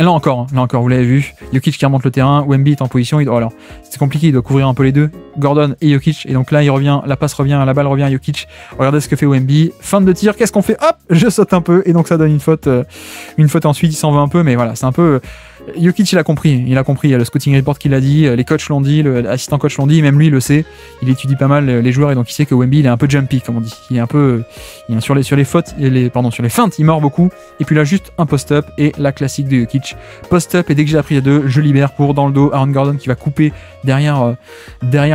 Là encore, vous l'avez vu, Jokic qui remonte le terrain, Wemby est en position, alors c'est compliqué, il doit couvrir un peu les deux, Gordon et Jokic, et donc là il revient, la passe revient, la balle revient à Jokic, regardez ce que fait Wemby, fin de tir, qu'est-ce qu'on fait? Hop, je saute un peu, et donc ça donne une faute ensuite, il s'en va un peu, mais voilà, c'est un peu... Jokic il a compris, il y a le scouting report qui l'a dit, les coachs l'ont dit, l'assistant coach l'ont dit, même lui il le sait, il étudie pas mal les joueurs et donc il sait que Wemby il est un peu jumpy comme on dit, il est sur les fautes, sur les feintes il mord beaucoup, et puis là juste un post-up et la classique de Jokic, post-up et dès que j'ai la prise à deux, je libère pour dans le dos Aaron Gordon qui va couper derrière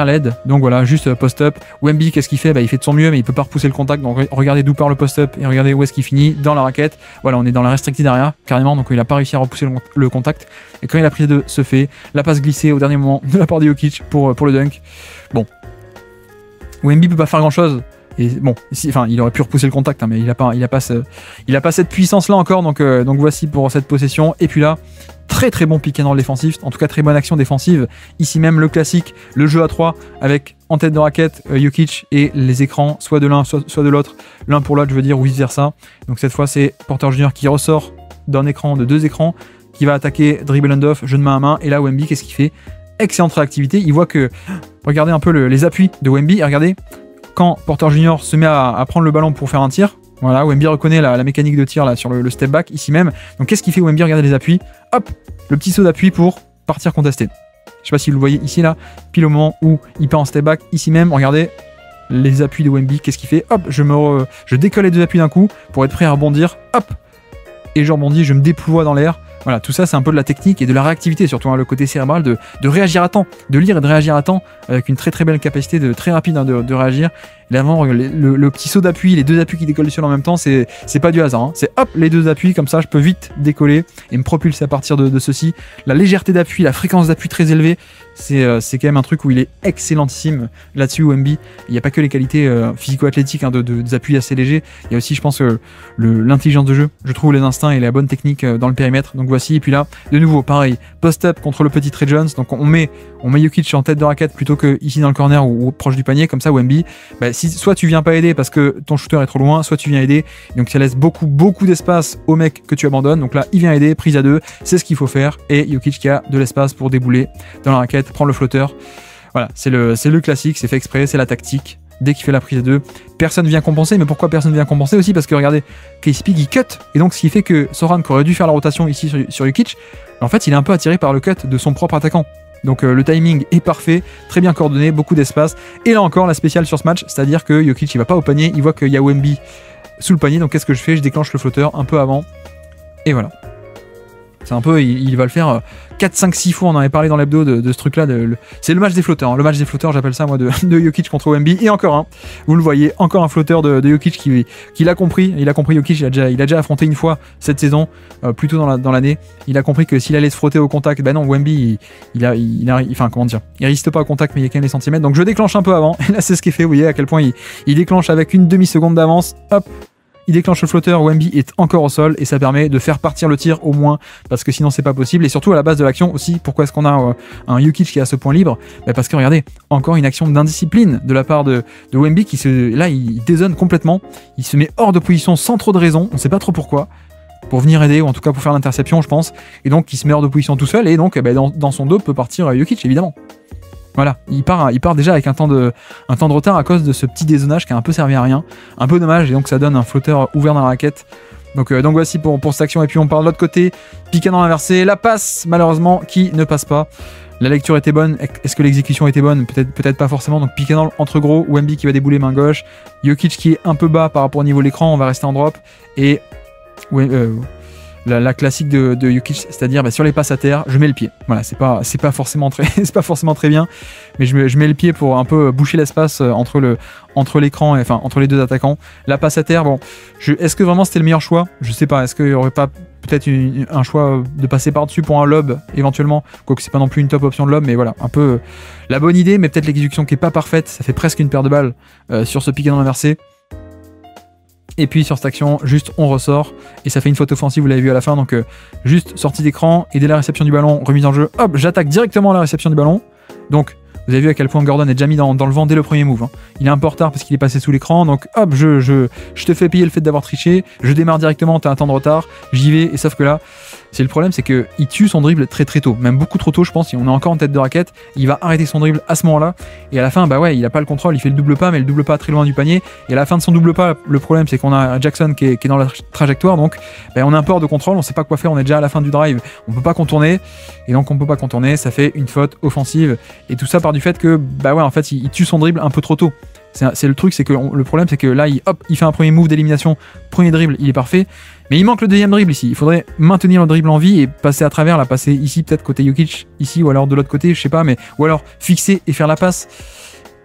l'aide, donc voilà juste post-up, Wemby qu'est-ce qu'il fait? Bah, il fait de son mieux mais il peut pas repousser le contact, donc regardez d'où part le post-up et regardez où est-ce qu'il finit, dans la raquette, voilà on est dans la restricted area carrément, donc il a pas réussi à repousser le contact. Et quand il a pris deux se fait, la passe glissée au dernier moment de la part de Jokic pour le dunk. Bon, Wemby peut pas faire grand chose. Et bon, il aurait pu repousser le contact, hein, mais il a pas cette puissance là encore. Donc voici pour cette possession. Et puis là, très très bon pick and roll défensif, en tout cas très bonne action défensive. Ici même le classique, le jeu à 3 avec en tête de raquette Jokic et les écrans, soit de l'un, soit de l'autre, l'un pour l'autre, je veux dire, ou vice versa. Donc cette fois, c'est Porter Jr. qui ressort d'un écran, de deux écrans, qui va attaquer dribble and-off, jeu de main à main, et là Wemby qu'est-ce qu'il fait? Excellente réactivité, il voit que, regardez un peu les appuis de Wemby, et regardez, quand Porter Jr. se met à prendre le ballon pour faire un tir, voilà, Wemby reconnaît la mécanique de tir là sur le step back, ici même, donc qu'est-ce qu'il fait Wemby? Regardez les appuis, hop, le petit saut d'appui pour partir contester. Je sais pas si vous le voyez ici là, pile au moment où il part en step back, ici même, regardez, les appuis de Wemby, qu'est-ce qu'il fait? Hop, je décolle les deux appuis d'un coup pour être prêt à rebondir, hop, et je rebondis, je me déploie dans l'air. Voilà, tout ça c'est un peu de la technique et de la réactivité, surtout hein, le côté cérébral de réagir à temps, de lire et de réagir à temps, avec une très très belle capacité très rapide hein, de réagir. Et là, vraiment, le petit saut d'appui, les deux appuis qui décollent du sol en même temps, c'est pas du hasard. Hein. C'est hop, les deux appuis, comme ça je peux vite décoller et me propulser à partir de ceci. La légèreté d'appui, la fréquence d'appui très élevée, c'est quand même un truc où il est excellentissime là-dessus, Wemby. Il n'y a pas que les qualités physico-athlétiques hein, des appuis assez légers, il y a aussi je pense l'intelligence de jeu, je trouve les instincts et la bonne technique dans le périmètre. Donc voici, et puis là, de nouveau, pareil, post-up contre le petit Trey Jones, donc on met Jokic en tête de raquette plutôt que ici dans le corner ou proche du panier, comme ça Wemby, bah, soit tu viens pas aider parce que ton shooter est trop loin, soit tu viens aider, donc ça laisse beaucoup d'espace au mec que tu abandonnes, donc là il vient aider, prise à deux, c'est ce qu'il faut faire, et Jokic qui a de l'espace pour débouler dans la raquette, prendre le flotteur, voilà, c'est le classique, c'est fait exprès, c'est la tactique. Dès qu'il fait la prise à deux, personne vient compenser, mais pourquoi personne vient compenser aussi? Parce que regardez, KCP il cut, et donc ce qui fait que Soran qui aurait dû faire la rotation ici sur Jokic, en fait il est un peu attiré par le cut de son propre attaquant. Donc le timing est parfait, très bien coordonné, beaucoup d'espace. Et là encore la spéciale sur ce match, c'est-à-dire que Jokic il va pas au panier, il voit qu'il y a Wemby sous le panier, donc qu'est-ce que je fais? Je déclenche le flotteur un peu avant, et voilà. C'est un peu, il va le faire 4, 5, 6 fois, on en avait parlé dans l'hebdo de ce truc-là. C'est le match des flotteurs, hein. Le match des flotteurs, j'appelle ça moi de Jokic contre Wemby. Et encore un, vous le voyez, encore un flotteur de Jokic qui l'a compris. Il a compris Jokic, il a déjà affronté une fois cette saison, plus tôt dans l'année. Il a compris que s'il allait se frotter au contact, ben non, Wemby, enfin comment dire, il résiste pas au contact, mais il y a quand même les centimètres. Donc je déclenche un peu avant. Et là c'est ce qui est fait, vous voyez à quel point il déclenche avec une demi-seconde d'avance. Hop. Il déclenche le flotteur, Wemby est encore au sol et ça permet de faire partir le tir au moins, parce que sinon c'est pas possible. Et surtout à la base de l'action aussi, pourquoi est-ce qu'on a un Jokic qui est à ce point libre? Parce que regardez, encore une action d'indiscipline de la part de Wemby qui là il dézone complètement, il se met hors de position sans trop de raison, on sait pas trop pourquoi, pour venir aider ou en tout cas pour faire l'interception je pense, et donc il se met hors de position tout seul et donc dans son dos peut partir Jokic évidemment. Voilà, il part déjà avec un temps de retard à cause de ce petit dézonage qui a un peu servi à rien. Un peu dommage, et donc ça donne un flotteur ouvert dans la raquette. Donc voici pour cette action, et puis on part de l'autre côté, pick and roll inversé, la passe malheureusement qui ne passe pas. La lecture était bonne, est-ce que l'exécution était bonne? Peut-être pas forcément, donc pick and roll entre gros, Wemby qui va débouler main gauche, Jokic qui est un peu bas par rapport au niveau de l'écran, on va rester en drop, et la classique de Jokic, c'est-à-dire sur les passes à terre, je mets le pied. Voilà, c'est pas forcément très, c'est pas forcément très bien, mais je mets le pied pour un peu boucher l'espace entre l'écran, enfin entre les deux attaquants. La passe à terre, bon, est-ce que vraiment c'était le meilleur choix? Je sais pas. Est-ce qu'il y aurait pas peut-être un choix de passer par-dessus pour un lob éventuellement, quoique c'est pas non plus une top option de lob, mais voilà, un peu la bonne idée, mais peut-être l'exécution qui est pas parfaite. Ça fait presque une paire de balles sur ce pick and roll inversé. Et puis sur cette action, juste on ressort et ça fait une faute offensive, vous l'avez vu à la fin, donc juste sortie d'écran et dès la réception du ballon, remise en jeu, hop, j'attaque directement à la réception du ballon. Donc vous avez vu à quel point Gordon est déjà mis dans le vent dès le premier move. Hein. Il est un peu en retard parce qu'il est passé sous l'écran, donc hop, je te fais payer le fait d'avoir triché, je démarre directement, t'as un temps de retard, j'y vais, et sauf que là, c'est le problème, c'est qu'il tue son dribble très très tôt, même beaucoup trop tôt je pense, si on est encore en tête de raquette, il va arrêter son dribble à ce moment-là, et à la fin, bah ouais, il a pas le contrôle, il fait le double pas, mais le double pas très loin du panier, et à la fin de son double pas, le problème c'est qu'on a Jackson qui est dans la trajectoire, donc bah, on a un peu hors de contrôle, on sait pas quoi faire, on est déjà à la fin du drive, on peut pas contourner, et donc on peut pas contourner, ça fait une faute offensive, et tout ça part du fait que, bah ouais, en fait, il tue son dribble un peu trop tôt. C'est le truc, c'est que le problème, c'est que là, il fait un premier move d'élimination, premier dribble, il est parfait, mais il manque le deuxième dribble ici. Il faudrait maintenir le dribble en vie et passer à travers, là, passer ici, peut-être côté Jokic, ici, ou alors de l'autre côté, je sais pas, mais ou alors fixer et faire la passe.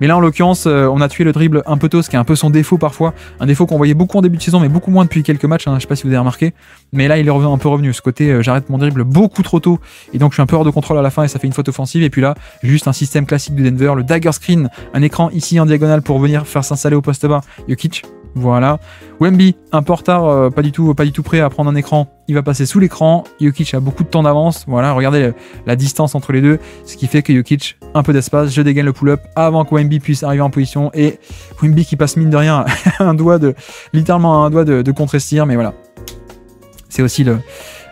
Mais là, en l'occurrence, on a tué le dribble un peu tôt, ce qui est un peu son défaut parfois. Un défaut qu'on voyait beaucoup en début de saison, mais beaucoup moins depuis quelques matchs. Hein, je sais pas si vous avez remarqué. Mais là, il est un peu revenu. Ce côté, j'arrête mon dribble beaucoup trop tôt. Et donc, je suis un peu hors de contrôle à la fin et ça fait une faute offensive. Et puis là, juste un système classique de Denver. Le dagger screen, un écran ici en diagonale pour venir faire s'installer au poste bas. Jokic, voilà. Wemby, un peu en retard, pas du tout prêt à prendre un écran. Il va passer sous l'écran. Jokic a beaucoup de temps d'avance. Voilà, regardez la distance entre les deux. Ce qui fait que Jokic, un peu d'espace. Je dégaine le pull-up avant que Wemby puisse arriver en position. Et Wemby qui passe mine de rien littéralement un doigt de contre-estir. Mais voilà. C'est aussi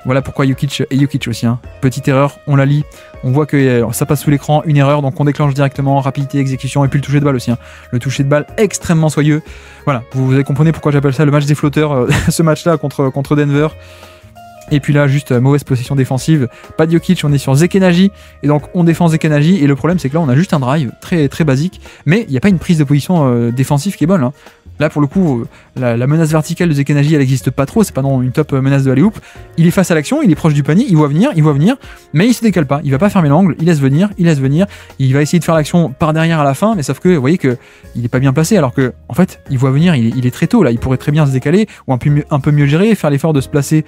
voilà pourquoi Jokic et Jokic aussi. Hein. Petite erreur, on la lit. On voit que ça passe sous l'écran, une erreur, donc on déclenche directement, rapidité, exécution, et puis le toucher de balle aussi. Hein. Le toucher de balle extrêmement soyeux. Voilà, vous avez compris pourquoi j'appelle ça le match des flotteurs, ce match-là contre Denver. Et puis là, juste mauvaise possession défensive. Pas de Jokic, on est sur Zekenaji. Et donc, on défend Zekenaji. Et le problème, c'est que là, on a juste un drive très, très basique. Mais il n'y a pas une prise de position défensive qui est bonne. Hein. Là, pour le coup, la menace verticale de Zekenaji, elle n'existe pas trop. C'est pas non une top menace de alley-oop. Il est face à l'action, il est proche du panier, il voit venir, mais il se décale pas. Il va pas fermer l'angle, il laisse venir. Il va essayer de faire l'action par derrière à la fin, mais sauf que, vous voyez que il est pas bien placé, alors que, en fait, il voit venir, il est très tôt là. Il pourrait très bien se décaler ou un peu mieux gérer, faire l'effort de se placer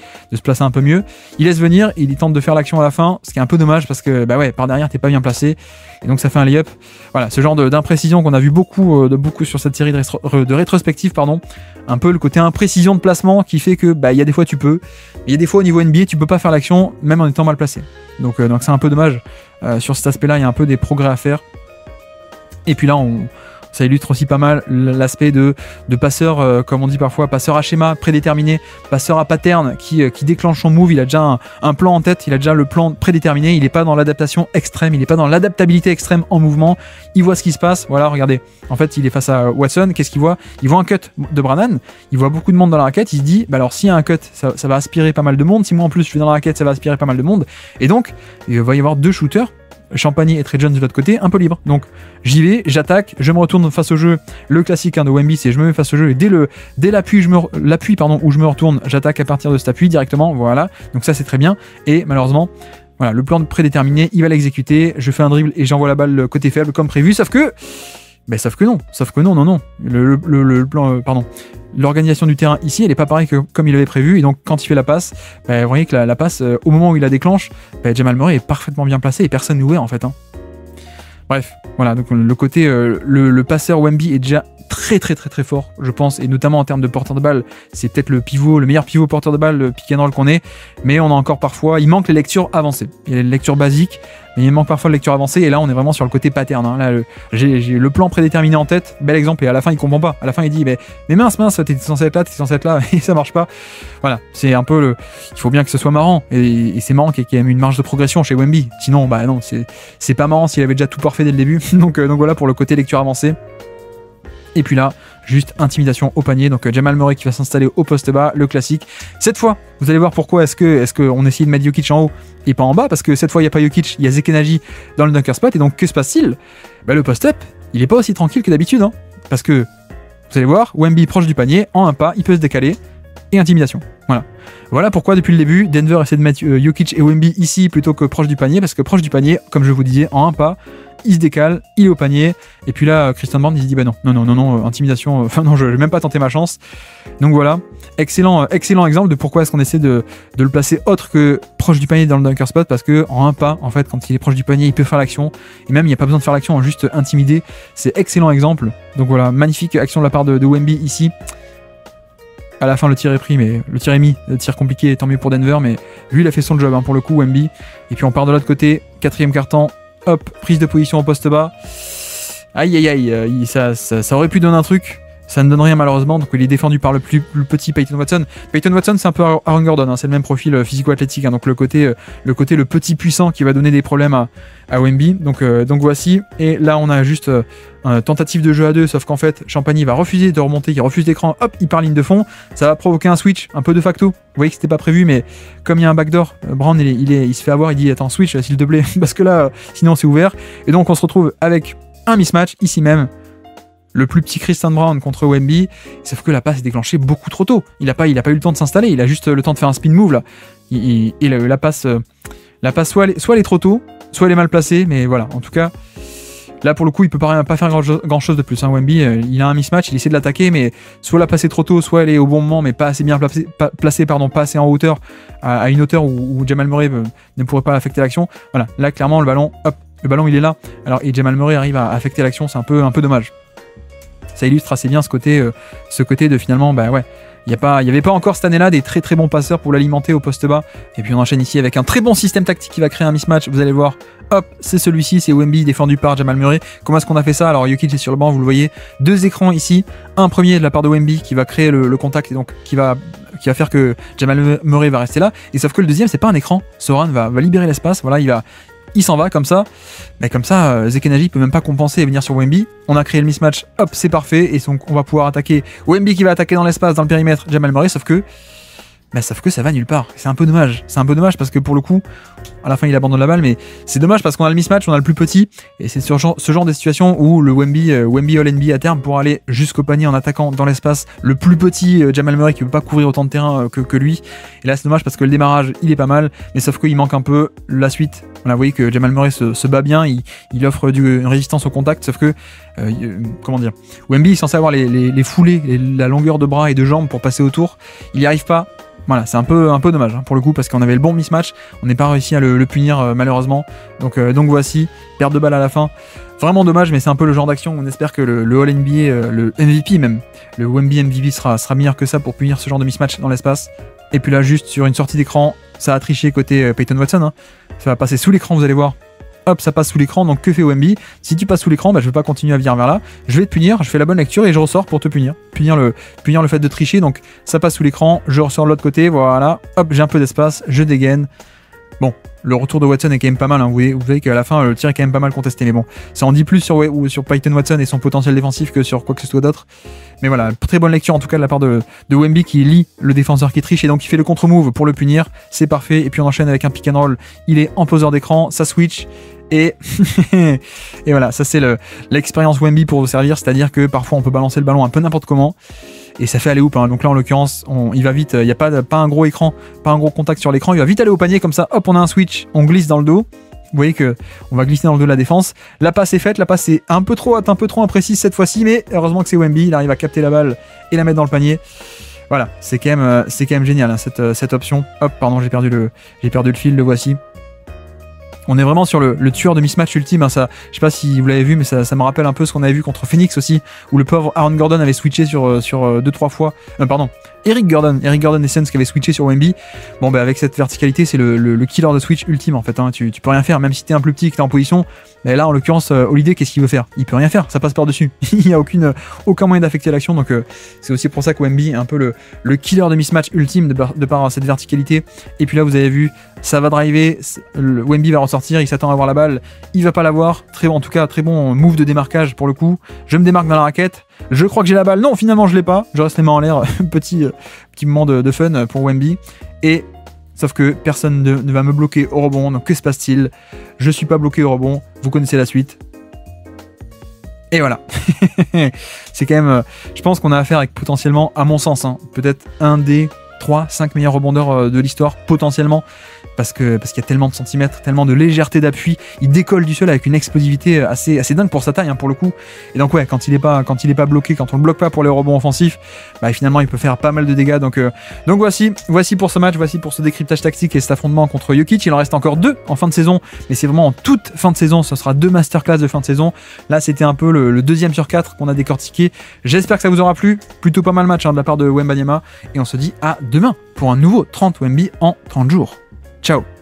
un peu mieux. Il laisse venir, il tente de faire l'action à la fin, ce qui est un peu dommage parce que, bah ouais, par derrière, t'es pas bien placé. Et donc, ça fait un lay-up. Voilà, ce genre d'imprécision qu'on a vu beaucoup sur cette série de rétrospective, pardon. Un peu le côté imprécision de placement qui fait que, bah, il y a des fois tu peux, il y a des fois au niveau NBA, tu peux pas faire l'action, même en étant mal placé. Donc c'est un peu dommage. Sur cet aspect-là, il y a un peu des progrès à faire. Et puis là, ça illustre aussi pas mal l'aspect de passeur, comme on dit parfois, passeur à schéma prédéterminé, passeur à pattern qui déclenche son move. Il a déjà un plan en tête, il a déjà le plan prédéterminé, il n'est pas dans l'adaptation extrême, il n'est pas dans l'adaptabilité extrême en mouvement. Il voit ce qui se passe, voilà, regardez. En fait, il est face à Watson, qu'est-ce qu'il voit? Il voit un cut de Brannan, il voit beaucoup de monde dans la raquette, il se dit, bah alors s'il y a un cut, ça va aspirer pas mal de monde, si moi en plus je suis dans la raquette, ça va aspirer pas mal de monde. Et donc, il va y avoir deux shooters, Champagny et Trey Jones de l'autre côté, un peu libre. Donc j'y vais, j'attaque, je me retourne face au jeu. Le classique de Wemby, c'est je me mets face au jeu et dès l'appui où je me retourne, j'attaque à partir de cet appui directement. Voilà. Donc ça c'est très bien. Et malheureusement, voilà, le plan prédéterminé, il va l'exécuter. Je fais un dribble et j'envoie la balle côté faible comme prévu. Sauf que non. Le plan, l'organisation du terrain ici, elle est pas pareille que comme il avait prévu. Et donc, quand il fait la passe, vous voyez que la passe, au moment où il la déclenche, Jamal Murray est parfaitement bien placé et personne n'ouvert en fait. Hein. Bref, voilà. Donc le côté, le passeur Wemby est déjà très fort, je pense, et notamment en termes de porteur de balle, c'est peut-être le meilleur pivot porteur de balle, le pick and roll qu'on ait, mais on a encore parfois, il manque les lectures avancées. Il y a les lectures basiques, mais il manque parfois les lectures avancées, et là on est vraiment sur le côté pattern. Hein. Là, j'ai le plan prédéterminé en tête, bel exemple, et à la fin il comprend pas. À la fin il dit, mais mince, t'étais censé être là, et ça marche pas. Voilà, c'est un peu il faut bien que ce soit marrant, et c'est marrant qu'il y ait une marge de progression chez Wemby. Sinon, bah non, c'est pas marrant s'il avait déjà tout parfait dès le début. donc voilà pour le côté lecture avancée. Et puis là, juste intimidation au panier. Donc Jamal Murray qui va s'installer au poste bas, le classique. Cette fois, vous allez voir pourquoi est-ce qu'on essaye de mettre Jokic en haut et pas en bas, parce que cette fois il n'y a pas Jokic, il y a Zekenaji dans le dunker spot. Et donc que se passe-t-il? Le post-up, il est pas aussi tranquille que d'habitude, hein, parce que vous allez voir, Wemby proche du panier, en un pas, il peut se décaler. et intimidation. Voilà pourquoi depuis le début, Denver essaie de mettre Jokic et Wemby ici plutôt que proche du panier, parce que proche du panier, comme je vous disais, en un pas, il se décale, il est au panier, et puis là, Christian Brown, il se dit, bah non, intimidation, non, je vais même pas tenter ma chance. Donc voilà, excellent exemple de pourquoi est-ce qu'on essaie de le placer autre que proche du panier dans le dunker spot, parce que en un pas, en fait, quand il est proche du panier, il peut faire l'action, et même il n'y a pas besoin de faire l'action, juste intimider, c'est excellent exemple. Donc voilà, magnifique action de la part de Wemby ici. À la fin, le tir est pris, mais le tir est mis. Le tir compliqué, tant mieux pour Denver, mais lui, il a fait son job, pour le coup, Wemby. Et puis on part de l'autre côté, 4e quart-temps, hop, prise de position au poste bas. Aïe, ça aurait pu donner un truc. Ça ne donne rien malheureusement, donc il est défendu par le plus petit Peyton Watson. Peyton Watson, c'est un peu Aaron Gordon, c'est le même profil physico-athlétique, donc le côté le petit puissant qui va donner des problèmes à Wemby. Donc voici, et là on a juste tentative de jeu à 2, sauf qu'en fait Champagny va refuser de remonter, il refuse l'écran, hop, il part ligne de fond, ça va provoquer un switch un peu de facto. Vous voyez que c'était pas prévu, mais comme il y a un backdoor, Brown il se fait avoir, il dit attends switch s'il te plaît, parce que là sinon c'est ouvert, et donc on se retrouve avec un mismatch ici même. Le plus petit Christian Brown contre Wemby, sauf que la passe est déclenchée beaucoup trop tôt. Il a pas eu le temps de s'installer, il a juste le temps de faire un spin move là. Et la passe soit elle est trop tôt, soit elle est mal placée, mais voilà, en tout cas, là pour le coup, il peut pas faire grand chose de plus. Wemby, il a un mismatch, il essaie de l'attaquer, mais soit la passe est trop tôt, soit elle est au bon moment, mais pas assez bien placée, pas assez en hauteur, à une hauteur où Jamal Murray ne pourrait pas affecter l'action. Voilà, là clairement le ballon il est là. Alors et Jamal Murray arrive à affecter l'action, c'est un peu dommage. Ça illustre assez bien ce côté de finalement, il n'y avait pas encore cette année-là des très très bons passeurs pour l'alimenter au poste bas. Et puis on enchaîne ici avec un très bon système tactique qui va créer un mismatch. Vous allez voir, hop, c'est celui-ci, c'est Wemby défendu par Jamal Murray. Comment est-ce qu'on a fait ça? Alors Jokic est sur le banc, vous le voyez, 2 écrans ici. Un premier de la part de Wemby qui va créer le contact et donc qui va faire que Jamal Murray va rester là. Et sauf que le deuxième, c'est pas un écran. Soran va libérer l'espace. Voilà, il s'en va comme ça, mais comme ça, Zekenaji peut même pas compenser et venir sur Wemby. On a créé le mismatch, hop, c'est parfait, et donc on va pouvoir attaquer Wemby qui va attaquer dans l'espace, dans le périmètre, Jamal Murray, sauf que ça va nulle part. C'est un peu dommage. C'est un peu dommage parce que pour le coup, à la fin il abandonne la balle, mais c'est dommage parce qu'on a le mismatch, on a le plus petit, et c'est sur ce genre de situation où le Wemby All-NBA à terme pour aller jusqu'au panier en attaquant dans l'espace, le plus petit Jamal Murray qui ne peut pas couvrir autant de terrain que lui. Et là c'est dommage parce que le démarrage il est pas mal, mais sauf qu'il manque un peu la suite. On a vu que Jamal Murray se bat bien, il offre une résistance au contact, sauf que Wemby est censé avoir les foulées, la longueur de bras et de jambes pour passer autour, il n'y arrive pas. Voilà, c'est un peu dommage pour le coup parce qu'on avait le bon mismatch, on n'est pas réussi à le punir malheureusement. Donc voici, perte de balle à la fin. Vraiment dommage, mais c'est un peu le genre d'action où on espère que le All-NBA, le MVP même, le Wemby MVP sera meilleur que ça pour punir ce genre de mismatch dans l'espace. Et puis là, juste sur une sortie d'écran, ça a triché côté Peyton Watson. Ça va passer sous l'écran, vous allez voir. Hop, ça passe sous l'écran, donc que fait Wemby? Si tu passes sous l'écran, je vais pas continuer à venir vers là, je vais te punir, je fais la bonne lecture et je ressors pour te punir. Punir le fait de tricher, donc ça passe sous l'écran, je ressors de l'autre côté, voilà, hop, j'ai un peu d'espace, je dégaine. Bon, le retour de Watson est quand même pas mal, vous voyez qu'à la fin le tir est quand même pas mal contesté, mais bon, ça en dit plus sur Peyton Watson et son potentiel défensif que sur quoi que ce soit d'autre. Mais voilà, très bonne lecture en tout cas de la part de Wemby qui lit le défenseur qui triche et donc il fait le contre-move pour le punir, c'est parfait, et puis on enchaîne avec un pick and roll, il est en poseur d'écran, ça switch, et voilà, ça c'est l'expérience Wemby pour vous servir, c'est-à-dire que parfois on peut balancer le ballon un peu n'importe comment, et ça fait aller hoop, donc là en l'occurrence il va vite, il n'y a pas un gros écran, pas un gros contact sur l'écran, il va vite aller au panier comme ça, hop on a un switch, on glisse dans le dos, vous voyez que on va glisser dans le dos de la défense, la passe est faite, la passe est un peu trop haute, un peu trop imprécise cette fois-ci, mais heureusement que c'est Wemby, il arrive à capter la balle et la mettre dans le panier. Voilà, c'est quand même génial cette option. Hop, pardon, j'ai perdu le fil, le voici. On est vraiment sur le tueur de mismatch ultime, ça, je sais pas si vous l'avez vu, mais ça me rappelle un peu ce qu'on avait vu contre Phoenix aussi, où le pauvre Aaron Gordon avait switché sur 2-3 fois, Eric Gordon Essence qui avait switché sur Wemby. Bon avec cette verticalité c'est le killer de switch ultime en fait, tu peux rien faire, même si t'es un plus petit et que t'es en position, mais là en l'occurrence Holiday qu'est-ce qu'il veut faire? Il peut rien faire, ça passe par dessus, il n'y a aucun moyen d'affecter l'action, donc c'est aussi pour ça que Wemby est un peu le killer de mismatch ultime de par cette verticalité. Et puis là vous avez vu, ça va driver, Wemby va ressortir, il s'attend à avoir la balle, il va pas l'avoir, en tout cas très bon move de démarquage pour le coup, je me démarque dans la raquette, je crois que j'ai la balle, non finalement je l'ai pas, je reste les mains en l'air, petit moment de fun pour Wemby, et sauf que personne ne va me bloquer au rebond, donc que se passe-t-il? Je suis pas bloqué au rebond, vous connaissez la suite. Et voilà. C'est quand même, je pense qu'on a affaire avec potentiellement, à mon sens, peut-être un des 3-5 meilleurs rebondeurs de l'histoire, potentiellement, parce qu'il y a tellement de centimètres, tellement de légèreté d'appui. Il décolle du sol avec une explosivité assez dingue pour sa taille, hein, pour le coup. Et donc, ouais, quand il est pas bloqué, quand on le bloque pas pour les rebonds offensifs, bah, finalement, il peut faire pas mal de dégâts. Donc voici pour ce match, voici pour ce décryptage tactique et cet affrontement contre Jokic. Il en reste encore 2 en fin de saison, mais c'est vraiment en toute fin de saison. Ce sera 2 masterclass de fin de saison. Là, c'était un peu le 2e sur 4 qu'on a décortiqué. J'espère que ça vous aura plu. Plutôt pas mal match de la part de Wembanyama. Et on se dit à demain pour un nouveau 30 Wemby en 30 jours. Ciao.